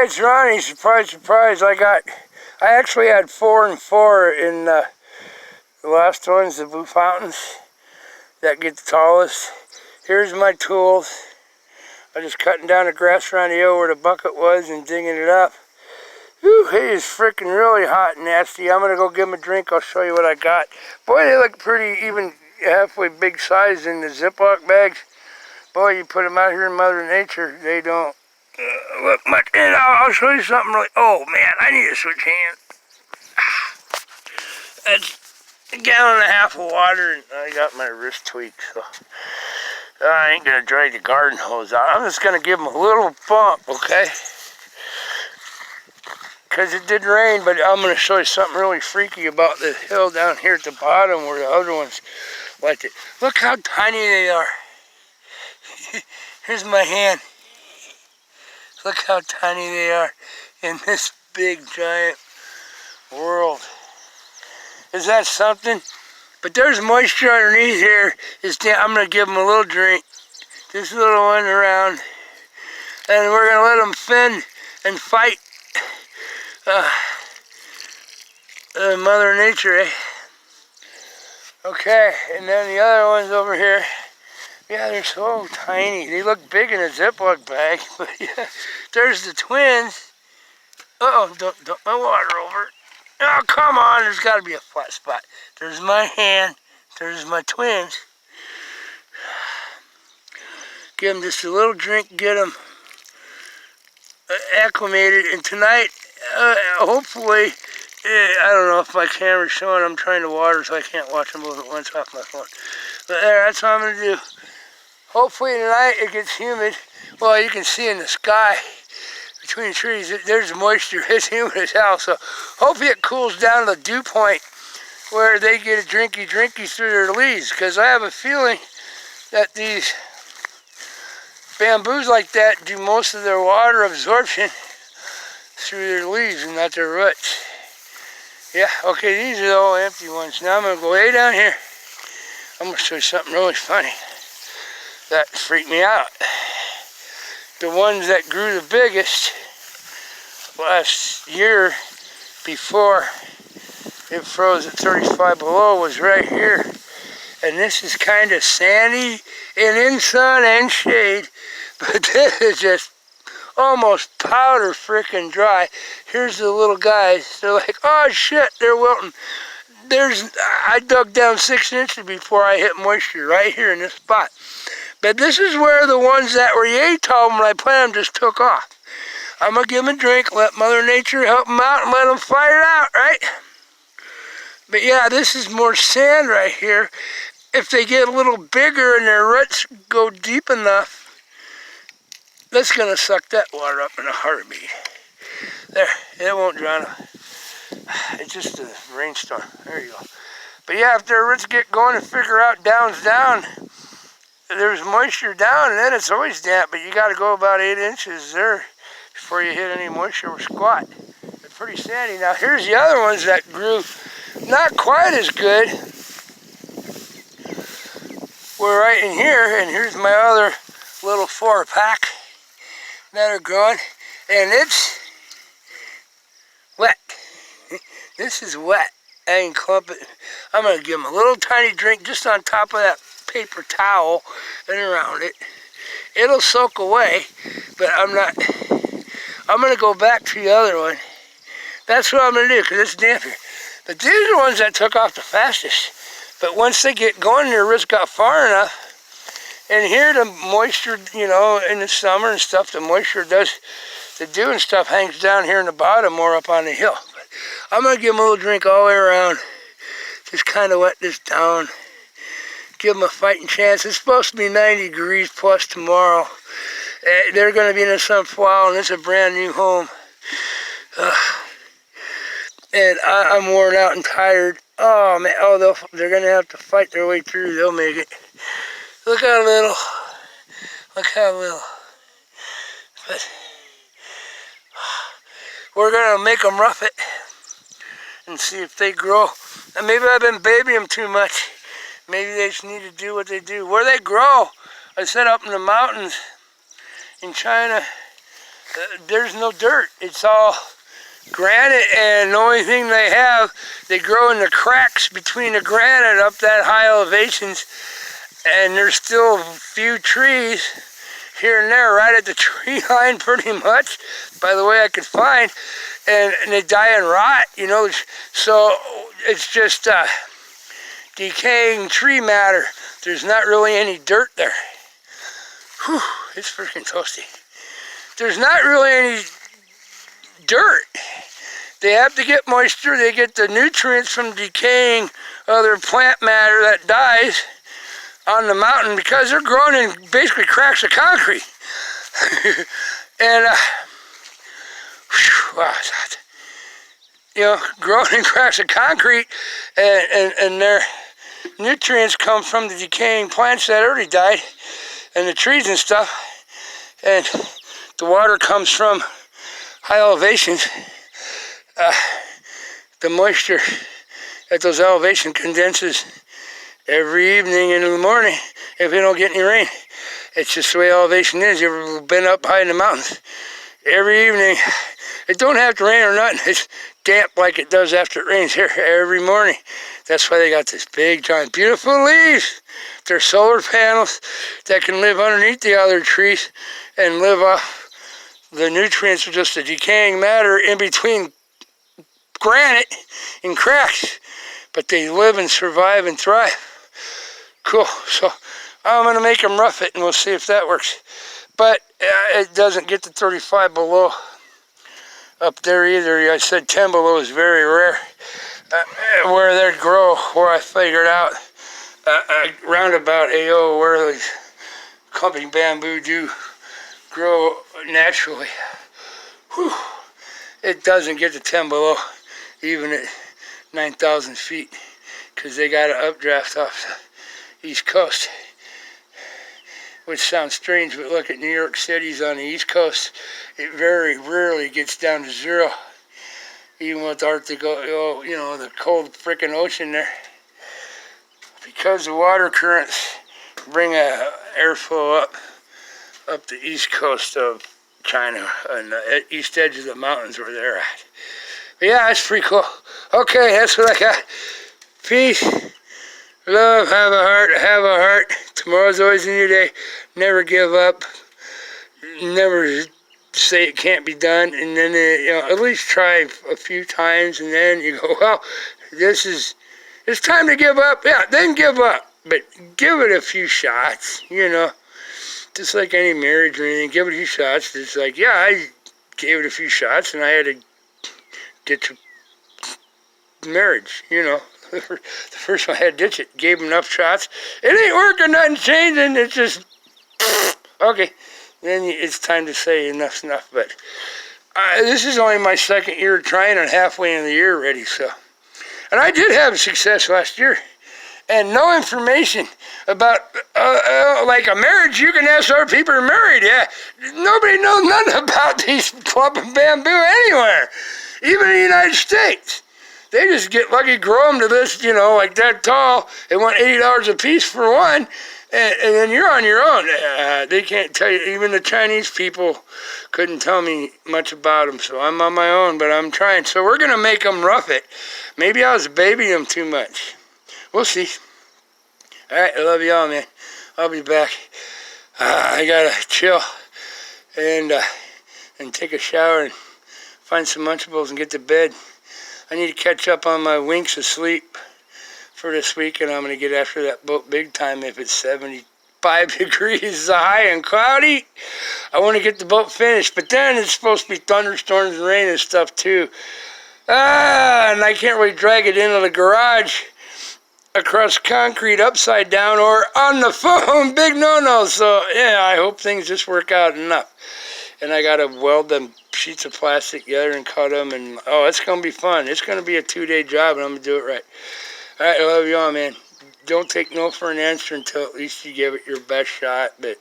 Hey, it's Ronnie. Surprise, surprise. I actually had 4 and 4 in the last ones, the blue fountains that get the tallest. Here's my tools. I'm just cutting down the grass around the hill where the bucket was and digging it up. Whew, it is freaking really hot and nasty. I'm gonna go give them a drink. I'll show you what I got. Boy, they look pretty even halfway big size in the Ziploc bags. Boy, you put them out here in Mother Nature, they don't look much. And I'll show you something really. Oh man, I need to switch hands. That's a gallon and a half of water, and I got my wrist tweaked, so I ain't gonna drag the garden hose out. I'm just gonna give them a little bump, okay? Because it did rain, but I'm gonna show you something really freaky about the hill down here at the bottom where the other ones like it. Look how tiny they are. Here's my hand. Look how tiny they are in this big giant world. Is that something? But there's moisture underneath here. I'm gonna give them a little drink. Just a little one around. And we're gonna let them fend and fight Mother Nature, eh? Okay, and then the other ones over here. Yeah, they're so tiny. They look big in a Ziploc bag, but yeah. There's the twins. Uh-oh, don't my water over. Oh, come on, there's got to be a flat spot. There's my hand. There's my twins. Give them just a little drink, get them acclimated. And tonight, hopefully, I don't know if my camera's showing. I'm trying to water, so I can't watch them both at once off my phone. But there, that's what I'm going to do. Hopefully tonight it gets humid. Well, you can see in the sky between the trees, there's moisture. It's humid as hell. So hopefully it cools down to the dew point where they get a drinky through their leaves. Because I have a feeling that these bamboos like that do most of their water absorption through their leaves and not their roots. Yeah, okay, these are the all empty ones. Now I'm going to go way down here. I'm going to show you something really funny that freaked me out. The ones that grew the biggest last year before it froze at 35 below was right here. And this is kind of sandy and in sun and shade, but this is just almost powder freaking dry. Here's the little guys. They're like, oh shit, they're wilting. I dug down 6 inches before I hit moisture right here in this spot. But this is where the ones that were yay tall when I planted them just took off. I'm going to give them a drink, let Mother Nature help them out, and let them fight it out, right? But yeah, this is more sand right here. If they get a little bigger and their roots go deep enough, that's going to suck that water up in a heartbeat. There, it won't drown them. It's just a rainstorm. There you go. But yeah, if their roots get going and figure out down's down, there's moisture down, and then it's always damp, but you got to go about 8 inches there before you hit any moisture or squat. They're pretty sandy. Now here's the other ones that grew not quite as good. We're right in here, and here's my other little 4-pack that are growing, and it's wet. This is wet. I can clump it. I'm going to give them a little tiny drink just on top of that paper towel and around it. It'll soak away, but I'm going to go back to the other one. That's what I'm going to do because it's damp here. But these are the ones that took off the fastest. But once they get going, their roots got far enough. And here the moisture, you know, in the summer and stuff, the moisture does, the dew and stuff hangs down here in the bottom more up on the hill. But I'm going to give them a little drink all the way around. Just kind of wet this down. Give them a fighting chance. It's supposed to be 90 degrees plus tomorrow. They're going to be in the sun for a while, and it's a brand new home. And I'm worn out and tired. Oh man, oh, they're going to have to fight their way through. They'll make it. Look how little. Look how little. But we're going to make them rough it and see if they grow. And maybe I've been babying them too much. Maybe they just need to do what they do. Where they grow, I said up in the mountains in China, there's no dirt. It's all granite, and the only thing they grow in the cracks between the granite up that high elevations, and there's still a few trees here and there right at the tree line pretty much, by the way I could find, and they die and rot, you know, so it's just decaying tree matter. There's not really any dirt there. Whew, it's freaking toasty. There's not really any dirt. They have to get moisture. They get the nutrients from decaying other plant matter that dies on the mountain because they're growing in basically cracks of concrete. And, wow, you know, growing in cracks of concrete, and their nutrients come from the decaying plants that already died, and the trees and stuff, and the water comes from high elevations. The moisture at those elevations condenses every evening into the morning if we don't get any rain. It's just the way elevation is. You ever been up high in the mountains? Every evening, it don't have to rain or nothing. It's damp like it does after it rains here every morning. That's why they got this big, giant, beautiful leaves. They're solar panels that can live underneath the other trees and live off the nutrients of just the decaying matter in between granite and cracks. But they live and survive and thrive. Cool. So I'm going to make them rough it, and we'll see if that works. But it doesn't get to 35 below up there either. I said 10 below is very rare. Where they'd grow, where I figured out roundabout AO where the clumping bamboo do grow naturally. Whew. It doesn't get to 10 below, even at 9,000 feet, because they got an updraft off the East Coast. Which sounds strange, but look at New York City's on the East Coast. It very rarely gets down to zero, even with the Arctic, you know, the cold frickin' ocean there. Because the water currents bring airflow up the east coast of China, and the east edge of the mountains where they're at. But yeah, that's pretty cool. Okay, that's what I got. Peace. Love, have a heart. Tomorrow's always a new day. Never give up. Never say it can't be done. And then, you know, at least try a few times, and then you go, well, it's time to give up. Yeah, then give up. But give it a few shots, you know. Just like any marriage or anything, give it a few shots. It's like, yeah, I gave it a few shots, and I had to ditch marriage, you know. The first one I had to ditch it. Gave him enough shots. It ain't working, nothing changing. It's just, okay. Then it's time to say enough's enough. But this is only my second year trying, and halfway in the year already. So, and I did have success last year. And no information about, like a marriage. You can ask other people who are married. Yeah, nobody knows nothing about these clumping bamboo anywhere. Even in the United States. They just get lucky, grow them to this, you know, like that tall. They want $80 a piece for one, and then you're on your own. They can't tell you. Even the Chinese people couldn't tell me much about them, so I'm on my own, but I'm trying. So we're going to make them rough it. Maybe I was babying them too much. We'll see. All right, I love y'all, man. I'll be back. I got to chill and take a shower and find some Lunchables and get to bed. I need to catch up on my winks of sleep for this week, and I'm going to get after that boat big time if it's 75 degrees high and cloudy. I want to get the boat finished, but then it's supposed to be thunderstorms and rain and stuff too. And I can't really drag it into the garage across concrete upside down or on the phone. Big no-no. So, yeah, I hope things just work out enough. And I got to weld them sheets of plastic together and cut them, and oh, it's going to be fun. It's going to be a 2-day job, and I'm going to do it right. All right, I love you all, man. Don't take no for an answer until at least you give it your best shot. But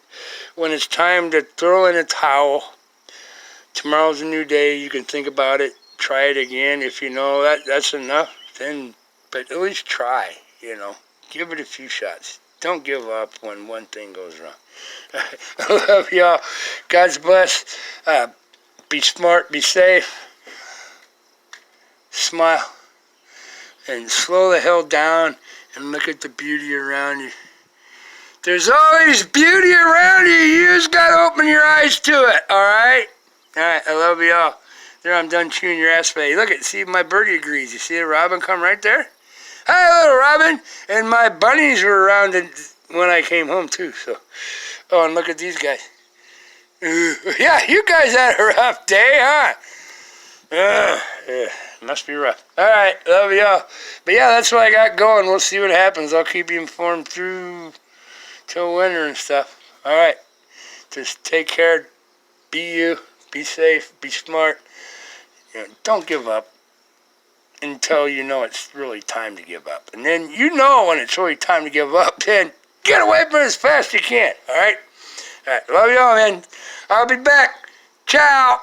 when it's time to throw in a towel, tomorrow's a new day. You can think about it, try it again. If you know that's enough, then, but at least try, you know. Give it a few shots. Don't give up when one thing goes wrong. I love y'all. God's bless. be smart, be safe, smile, and slow the hell down and look at the beauty around you. There's always beauty around you. You just gotta open your eyes to it, alright? Alright, I love you all. There, I'm done chewing your ass. Look at, see, my birdie agrees. You see the robin come right there? Hi, little robin. And my bunnies were around when I came home, too. So, oh, and look at these guys. Yeah, you guys had a rough day, huh? Yeah, must be rough. Alright, love y'all. But yeah, that's what I got going. We'll see what happens. I'll keep you informed through till winter and stuff. Alright, just take care. Be you. Be safe. Be smart. You know, don't give up until you know it's really time to give up. And then you know when it's really time to give up, then get away from it as fast as you can. Alright? Alright, love y'all, man. I'll be back. Ciao.